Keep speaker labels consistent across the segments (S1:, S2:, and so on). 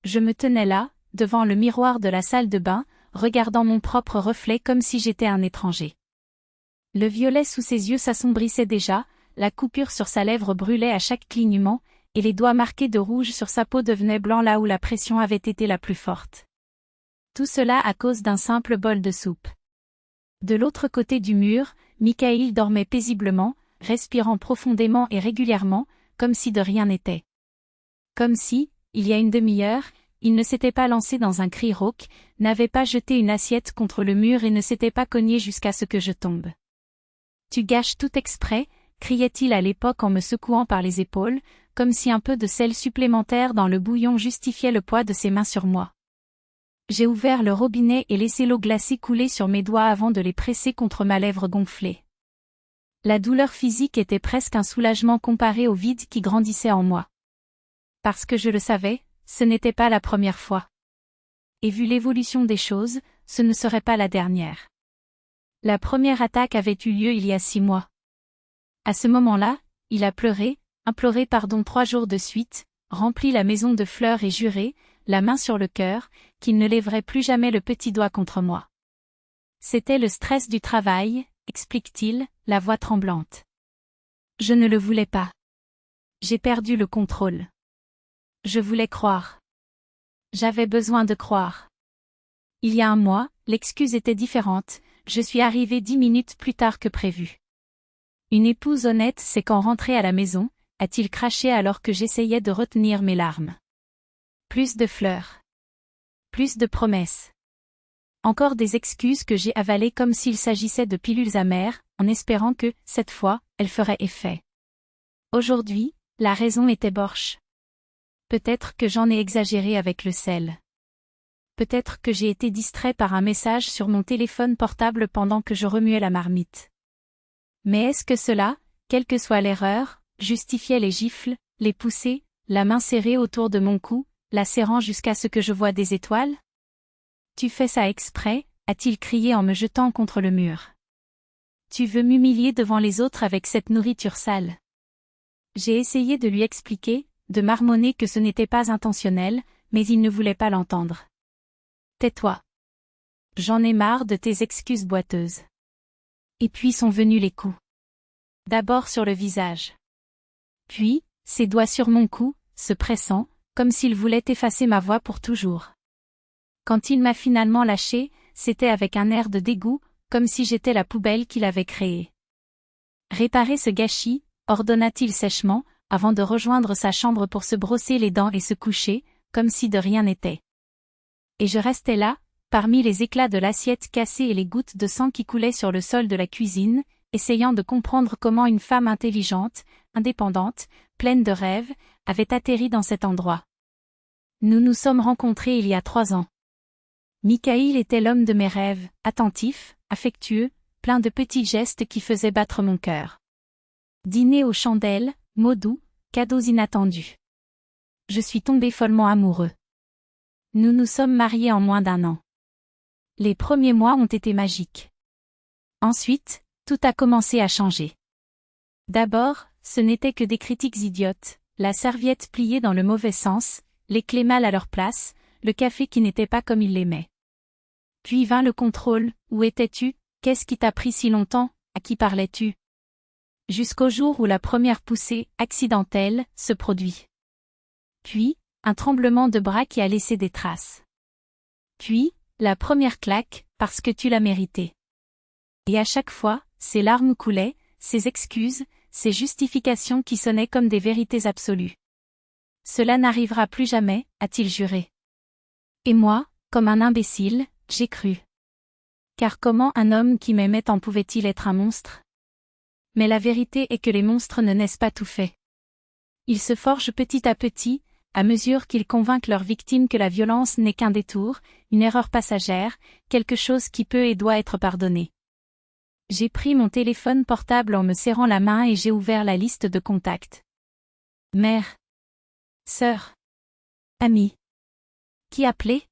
S1: Je me tenais là, devant le miroir de la salle de bain, regardant mon propre reflet comme si j'étais un étranger. Le violet sous ses yeux s'assombrissait déjà, la coupure sur sa lèvre brûlait à chaque clignement, et les doigts marqués de rouge sur sa peau devenaient blancs là où la pression avait été la plus forte. Tout cela à cause d'un simple bol de soupe. De l'autre côté du mur, Michail dormait paisiblement, respirant profondément et régulièrement, comme si de rien n'était. Comme si, il y a une demi-heure, il ne s'était pas lancé dans un cri rauque, n'avait pas jeté une assiette contre le mur et ne s'était pas cogné jusqu'à ce que je tombe. « Tu gâches tout exprès » criait-il à l'époque en me secouant par les épaules, comme si un peu de sel supplémentaire dans le bouillon justifiait le poids de ses mains sur moi. J'ai ouvert le robinet et laissé l'eau glacée couler sur mes doigts avant de les presser contre ma lèvre gonflée. La douleur physique était presque un soulagement comparé au vide qui grandissait en moi. Parce que je le savais, ce n'était pas la première fois. Et vu l'évolution des choses, ce ne serait pas la dernière. La première attaque avait eu lieu il y a 6 mois. À ce moment-là, il a pleuré, imploré pardon 3 jours de suite, rempli la maison de fleurs et juré, la main sur le cœur, qu'il ne lèverait plus jamais le petit doigt contre moi. C'était le stress du travail, explique-t-il, la voix tremblante. Je ne le voulais pas. J'ai perdu le contrôle. Je voulais croire. J'avais besoin de croire. Il y a 1 mois, l'excuse était différente, je suis arrivée 10 minutes plus tard que prévu. Une épouse honnête sait quand rentrer à la maison, a-t-il craché alors que j'essayais de retenir mes larmes. Plus de fleurs. Plus de promesses. Encore des excuses que j'ai avalées comme s'il s'agissait de pilules amères, en espérant que, cette fois, elles feraient effet. Aujourd'hui, la raison était borche. Peut-être que j'en ai exagéré avec le sel. Peut-être que j'ai été distrait par un message sur mon téléphone portable pendant que je remuais la marmite. Mais est-ce que cela, quelle que soit l'erreur, justifiait les gifles, les poussées, la main serrée autour de mon cou, la serrant jusqu'à ce que je voie des étoiles? Tu fais ça exprès, a-t-il crié en me jetant contre le mur. Tu veux m'humilier devant les autres avec cette nourriture sale. J'ai essayé de lui expliquer, de marmonner que ce n'était pas intentionnel, mais il ne voulait pas l'entendre. Tais-toi. J'en ai marre de tes excuses boiteuses. Et puis sont venus les coups. D'abord sur le visage. Puis, ses doigts sur mon cou, se pressant, comme s'il voulait effacer ma voix pour toujours. Quand il m'a finalement lâché, c'était avec un air de dégoût, comme si j'étais la poubelle qu'il avait créée. Réparez ce gâchis, ordonna-t-il sèchement, avant de rejoindre sa chambre pour se brosser les dents et se coucher, comme si de rien n'était. Et je restais là, parmi les éclats de l'assiette cassée et les gouttes de sang qui coulaient sur le sol de la cuisine, essayant de comprendre comment une femme intelligente, indépendante, pleine de rêves, avait atterri dans cet endroit. Nous nous sommes rencontrés il y a 3 ans. Michail était l'homme de mes rêves, attentif, affectueux, plein de petits gestes qui faisaient battre mon cœur. Dîner aux chandelles, mots doux, cadeaux inattendus. Je suis tombé follement amoureux. Nous nous sommes mariés en moins d'1 an. Les premiers mois ont été magiques. Ensuite, tout a commencé à changer. D'abord, ce n'était que des critiques idiotes, la serviette pliée dans le mauvais sens, les clés mal à leur place, le café qui n'était pas comme il l'aimait. Puis vint le contrôle, où étais-tu, qu'est-ce qui t'a pris si longtemps, à qui parlais-tu? Jusqu'au jour où la première poussée, accidentelle, se produit. Puis, un tremblement de bras qui a laissé des traces. Puis, la première claque, parce que tu l'as mérité. Et à chaque fois, ces larmes coulaient, ces excuses, ces justifications qui sonnaient comme des vérités absolues. Cela n'arrivera plus jamais, a-t-il juré. Et moi, comme un imbécile, j'ai cru. Car comment un homme qui m'aimait en pouvait-il être un monstre? Mais la vérité est que les monstres ne naissent pas tout faits. Ils se forgent petit à petit, à mesure qu'ils convainquent leurs victimes que la violence n'est qu'un détour, une erreur passagère, quelque chose qui peut et doit être pardonné. J'ai pris mon téléphone portable en me serrant la main et j'ai ouvert la liste de contacts. Mère. Sœur. Ami. Qui appeler?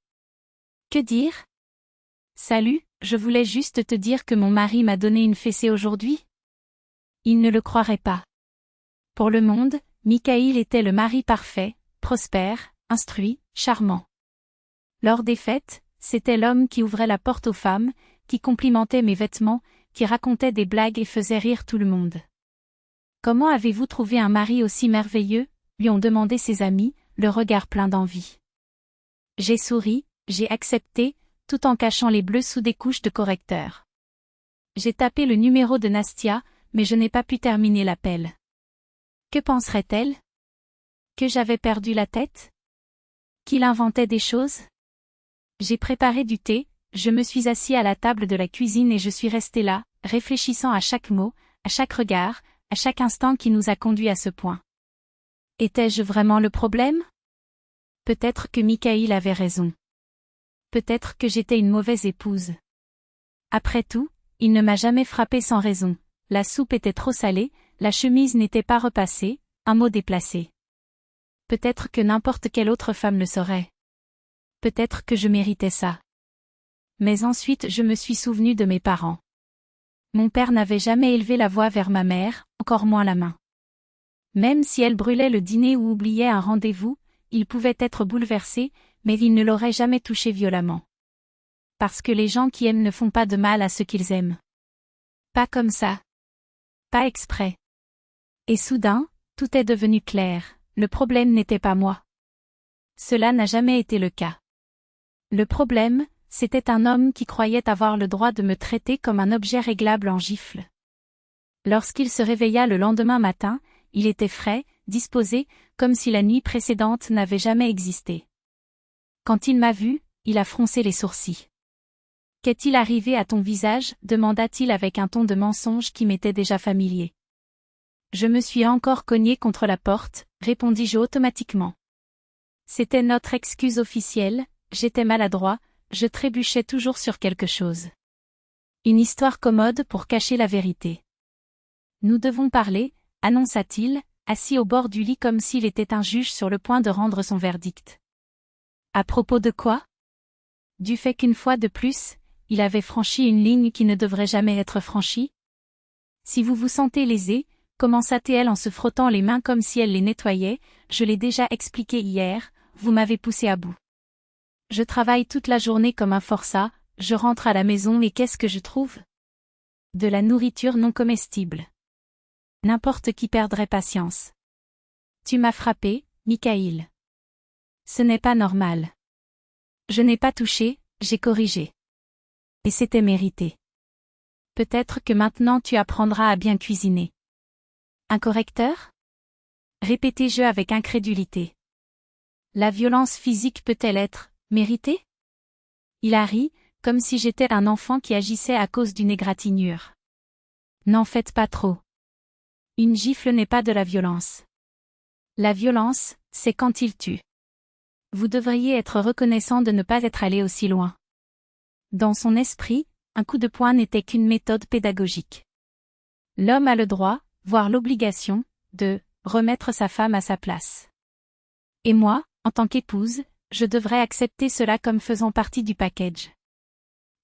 S1: Que dire? Salut, je voulais juste te dire que mon mari m'a donné une fessée aujourd'hui. Il ne le croirait pas. Pour le monde, Michail était le mari parfait, prospère, instruit, charmant. Lors des fêtes, c'était l'homme qui ouvrait la porte aux femmes, qui complimentait mes vêtements, qui racontait des blagues et faisait rire tout le monde. Comment avez-vous trouvé un mari aussi merveilleux? Lui ont demandé ses amis, le regard plein d'envie. J'ai souri, j'ai accepté, tout en cachant les bleus sous des couches de correcteur. J'ai tapé le numéro de Nastia, mais je n'ai pas pu terminer l'appel. Que penserait-elle? Que j'avais perdu la tête? Qu'il inventait des choses? J'ai préparé du thé, je me suis assis à la table de la cuisine et je suis resté là, réfléchissant à chaque mot, à chaque regard, à chaque instant qui nous a conduits à ce point. Étais-je vraiment le problème? Peut-être que Michaïl avait raison. Peut-être que j'étais une mauvaise épouse. Après tout, il ne m'a jamais frappé sans raison. La soupe était trop salée, la chemise n'était pas repassée, un mot déplacé. Peut-être que n'importe quelle autre femme le saurait. Peut-être que je méritais ça. Mais ensuite je me suis souvenu de mes parents. Mon père n'avait jamais élevé la voix vers ma mère, encore moins la main. Même si elle brûlait le dîner ou oubliait un rendez-vous, il pouvait être bouleversé, mais il ne l'aurait jamais touché violemment. Parce que les gens qui aiment ne font pas de mal à ceux qu'ils aiment. Pas comme ça. Pas exprès. Et soudain, tout est devenu clair, le problème n'était pas moi. Cela n'a jamais été le cas. Le problème, c'était un homme qui croyait avoir le droit de me traiter comme un objet réglable en gifle. Lorsqu'il se réveilla le lendemain matin, il était frais, disposé, comme si la nuit précédente n'avait jamais existé. Quand il m'a vu, il a froncé les sourcils. « Qu'est-il arrivé à ton visage ?» demanda-t-il avec un ton de mensonge qui m'était déjà familier. Je me suis encore cogné contre la porte, répondis-je automatiquement. C'était notre excuse officielle, j'étais maladroit, je trébuchais toujours sur quelque chose. Une histoire commode pour cacher la vérité. Nous devons parler, annonça-t-il, assis au bord du lit comme s'il était un juge sur le point de rendre son verdict. À propos de quoi? Du fait qu'une fois de plus, il avait franchi une ligne qui ne devrait jamais être franchie? Si vous vous sentez lésé, commença-t-elle en se frottant les mains comme si elle les nettoyait, je l'ai déjà expliqué hier, vous m'avez poussé à bout. Je travaille toute la journée comme un forçat, je rentre à la maison et qu'est-ce que je trouve? De la nourriture non comestible. N'importe qui perdrait patience. Tu m'as frappé, Michaïl. Ce n'est pas normal. Je n'ai pas touché, j'ai corrigé. Et c'était mérité. Peut-être que maintenant tu apprendras à bien cuisiner. Un correcteur? Répétai-je avec incrédulité. La violence physique peut-elle être méritée? Il a ri, comme si j'étais un enfant qui agissait à cause d'une égratignure. N'en faites pas trop. Une gifle n'est pas de la violence. La violence, c'est quand il tue. Vous devriez être reconnaissant de ne pas être allé aussi loin. Dans son esprit, un coup de poing n'était qu'une méthode pédagogique. L'homme a le droit, voire l'obligation, de remettre sa femme à sa place. Et moi, en tant qu'épouse, je devrais accepter cela comme faisant partie du package.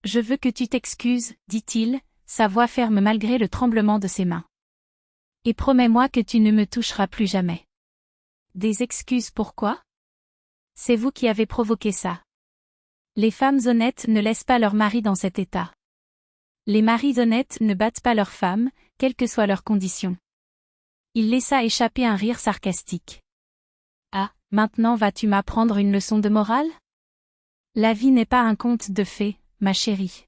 S1: Je veux que tu t'excuses, dit-il, sa voix ferme malgré le tremblement de ses mains. Et promets-moi que tu ne me toucheras plus jamais. Des excuses pourquoi? C'est vous qui avez provoqué ça. Les femmes honnêtes ne laissent pas leur mari dans cet état. Les maris honnêtes ne battent pas leurs femmes, quelles que soient leurs conditions. Il laissa échapper un rire sarcastique. Ah, maintenant vas-tu m'apprendre une leçon de morale? La vie n'est pas un conte de fées, ma chérie.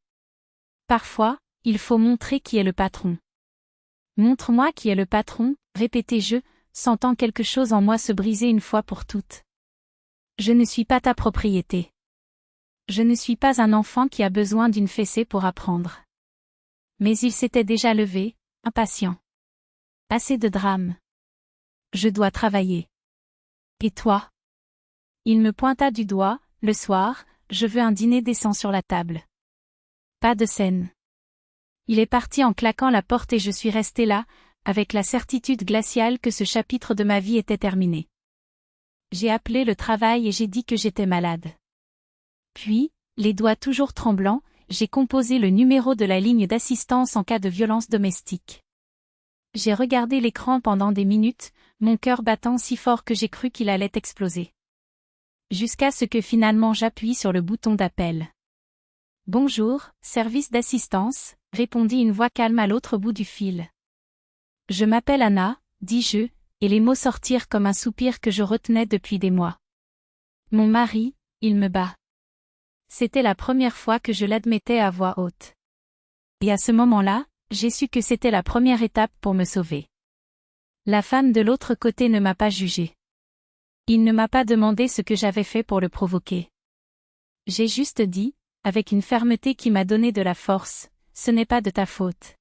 S1: Parfois, il faut montrer qui est le patron. Montre-moi qui est le patron, répétai-je, sentant quelque chose en moi se briser une fois pour toutes. Je ne suis pas ta propriété. Je ne suis pas un enfant qui a besoin d'une fessée pour apprendre. Mais il s'était déjà levé, impatient. Assez de drame. Je dois travailler. Et toi? Il me pointa du doigt, le soir, je veux un dîner décent sur la table. Pas de scène. Il est parti en claquant la porte et je suis resté là, avec la certitude glaciale que ce chapitre de ma vie était terminé. J'ai appelé le travail et j'ai dit que j'étais malade. Puis, les doigts toujours tremblants, j'ai composé le numéro de la ligne d'assistance en cas de violence domestique. J'ai regardé l'écran pendant des minutes, mon cœur battant si fort que j'ai cru qu'il allait exploser. Jusqu'à ce que finalement j'appuie sur le bouton d'appel. Bonjour, service d'assistance, répondit une voix calme à l'autre bout du fil. Je m'appelle Anna, dis-je, et les mots sortirent comme un soupir que je retenais depuis des mois. Mon mari, il me bat. C'était la première fois que je l'admettais à voix haute. Et à ce moment-là, j'ai su que c'était la première étape pour me sauver. La femme de l'autre côté ne m'a pas jugée. Il ne m'a pas demandé ce que j'avais fait pour le provoquer. J'ai juste dit, avec une fermeté qui m'a donné de la force, ce n'est pas de ta faute.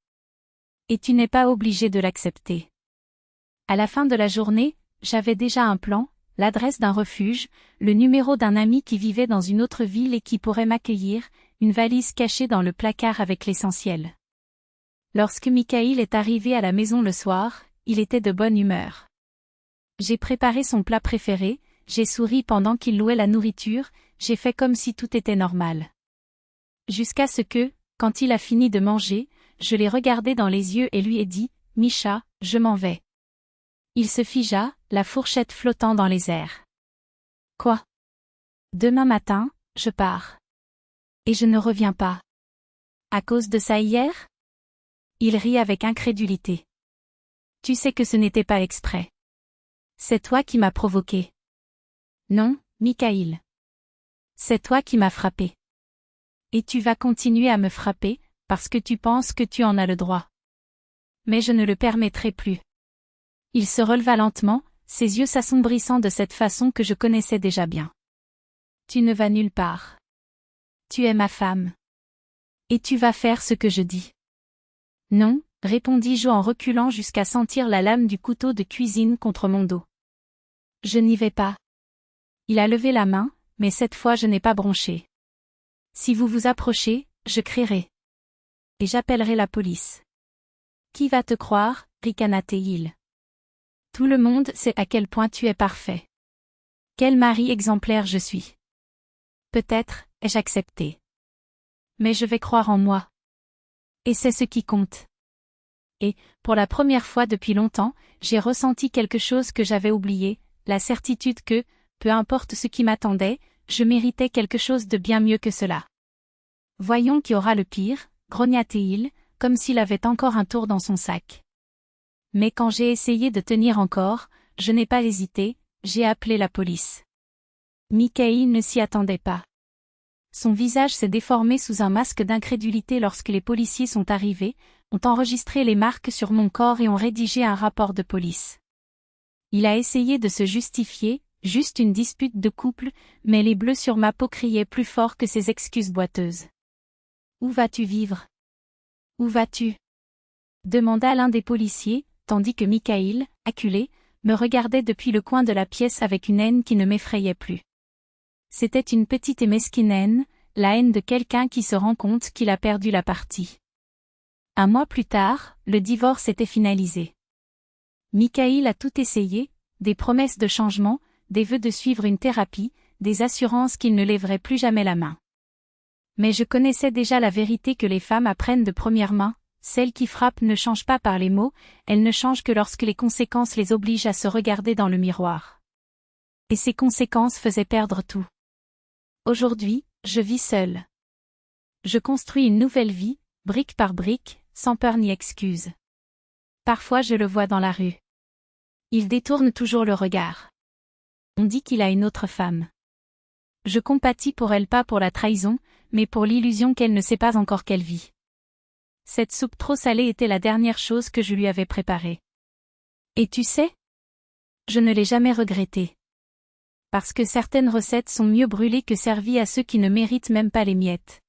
S1: Et tu n'es pas obligé de l'accepter. À la fin de la journée, j'avais déjà un plan, l'adresse d'un refuge, le numéro d'un ami qui vivait dans une autre ville et qui pourrait m'accueillir, une valise cachée dans le placard avec l'essentiel. Lorsque Michael est arrivé à la maison le soir, il était de bonne humeur. J'ai préparé son plat préféré, j'ai souri pendant qu'il louait la nourriture, j'ai fait comme si tout était normal. Jusqu'à ce que, quand il a fini de manger, je l'ai regardé dans les yeux et lui ai dit, « Misha, je m'en vais. » Il se figea, la fourchette flottant dans les airs. « Quoi ? Demain matin, je pars. Et je ne reviens pas. À cause de ça hier ? » Il rit avec incrédulité. « Tu sais que ce n'était pas exprès. C'est toi qui m'as provoqué. » « Non, Michael. C'est toi qui m'as frappé. Et tu vas continuer à me frapper, parce que tu penses que tu en as le droit. Mais je ne le permettrai plus. » Il se releva lentement, ses yeux s'assombrissant de cette façon que je connaissais déjà bien. « Tu ne vas nulle part. Tu es ma femme. Et tu vas faire ce que je dis. » « Non, » répondis-je en reculant jusqu'à sentir la lame du couteau de cuisine contre mon dos. « Je n'y vais pas. » Il a levé la main, mais cette fois je n'ai pas bronché. « Si vous vous approchez, je crierai. Et j'appellerai la police. »« Qui va te croire, » ricana-t-il. « Tout le monde sait à quel point tu es parfait. Quel mari exemplaire je suis. Peut-être, ai-je accepté. Mais je vais croire en moi. Et c'est ce qui compte. » Et, pour la première fois depuis longtemps, j'ai ressenti quelque chose que j'avais oublié, la certitude que, peu importe ce qui m'attendait, je méritais quelque chose de bien mieux que cela. « Voyons qui aura le pire, » grogna-t-il, comme s'il avait encore un tour dans son sac. Mais quand j'ai essayé de tenir encore, je n'ai pas hésité, j'ai appelé la police. Michael ne s'y attendait pas. Son visage s'est déformé sous un masque d'incrédulité lorsque les policiers sont arrivés, ont enregistré les marques sur mon corps et ont rédigé un rapport de police. Il a essayé de se justifier, juste une dispute de couple, mais les bleus sur ma peau criaient plus fort que ses excuses boiteuses. « Où vas-tu vivre ? Où vas-tu ? » demanda l'un des policiers, tandis que Michael, acculé, me regardait depuis le coin de la pièce avec une haine qui ne m'effrayait plus. C'était une petite et mesquine haine, la haine de quelqu'un qui se rend compte qu'il a perdu la partie. Un mois plus tard, le divorce était finalisé. Michael a tout essayé, des promesses de changement, des vœux de suivre une thérapie, des assurances qu'il ne lèverait plus jamais la main. Mais je connaissais déjà la vérité que les femmes apprennent de première main, celles qui frappent ne changent pas par les mots, elles ne changent que lorsque les conséquences les obligent à se regarder dans le miroir. Et ces conséquences faisaient perdre tout. Aujourd'hui, je vis seule. Je construis une nouvelle vie, brique par brique, sans peur ni excuse. Parfois je le vois dans la rue. Il détourne toujours le regard. On dit qu'il a une autre femme. Je compatis pour elle, pas pour la trahison, mais pour l'illusion qu'elle ne sait pas encore qu'elle vit. Cette soupe trop salée était la dernière chose que je lui avais préparée. Et tu sais ? Je ne l'ai jamais regrettée. Parce que certaines recettes sont mieux brûlées que servies à ceux qui ne méritent même pas les miettes.